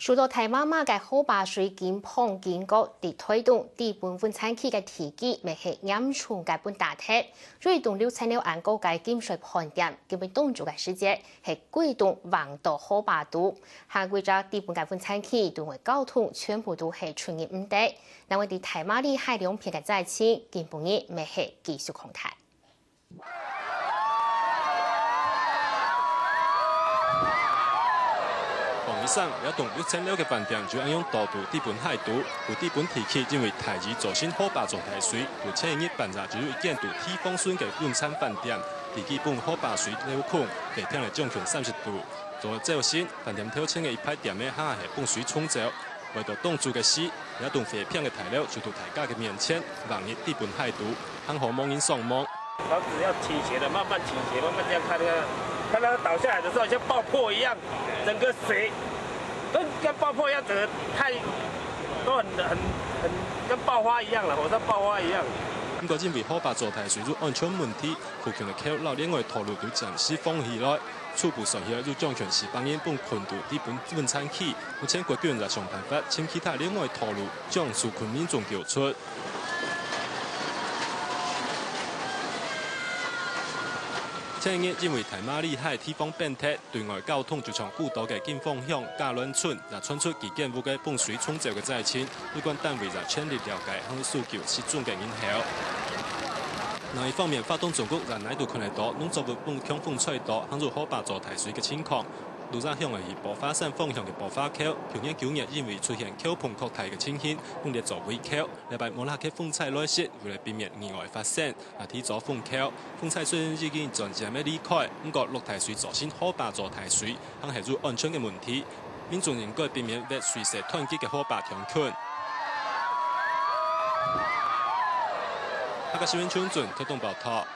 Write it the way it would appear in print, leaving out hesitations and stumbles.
受到台妈妈嘅好把水健康建国嚟推动，地本分产期嘅提议，咪係严重嘅本大體。最動了參了按高嘅檢水盤點，基本動作嘅時節係規動橫到好把度。下季咗地本嘅分產期，對外交通全部都係出現唔得。那我哋台媽哩海兩片嘅債錢，基本日咪係繼續空態。以上有棟6600嘅飯店就按用大肚地本海圖，有地本提起，因為台二造新好把狀態水，有前一日辦雜就一見到天風順嘅本餐飯店，地基本好把水溜控，地聽嚟降權30度，做造新飯店挑選嘅一派店嘅下係本水沖走，為到凍住嘅絲，有棟肥片嘅材料就到大家嘅面前，橫熱地本海圖，很好望人上望。房子要傾斜的，慢慢傾斜，慢慢這樣看那個，看它倒下來的時候像爆破一樣，整個水跟爆破一樣，整個太都很跟爆花一樣了，火山爆花一樣。不過因為好把狀態水入安全問題，附近嘅橋老另外道路都暫時封起來，初步上起來入將權是幫人本困到地本分產期，目前國軍在想辦法，請其他另外道路將受困民眾救出。前日因為台馬里海地方變態，對外交通就從古島嘅金鳳鄉嘉崙村，也傳出其建物嘅泵水沖走嘅災情，有關單位也全力了解，向訴求失蹤嘅因效。另一方面，發動總局也乃度看得到農作物泵強風吹倒，向入好把做台水嘅情況。路上向係以爆發山方向嘅爆發口，去年9月因為出現口碰擴大嘅情形，用嚟做尾口。禮拜摩拉克風菜來泄，為了避免意外發生，提早封口。風菜雖然已經漸漸嘅離開，不過落台水造成好把做台水，肯係入安全嘅問題。民眾應該避免被水勢湍急嘅好把強困。下個新聞村準推動報道。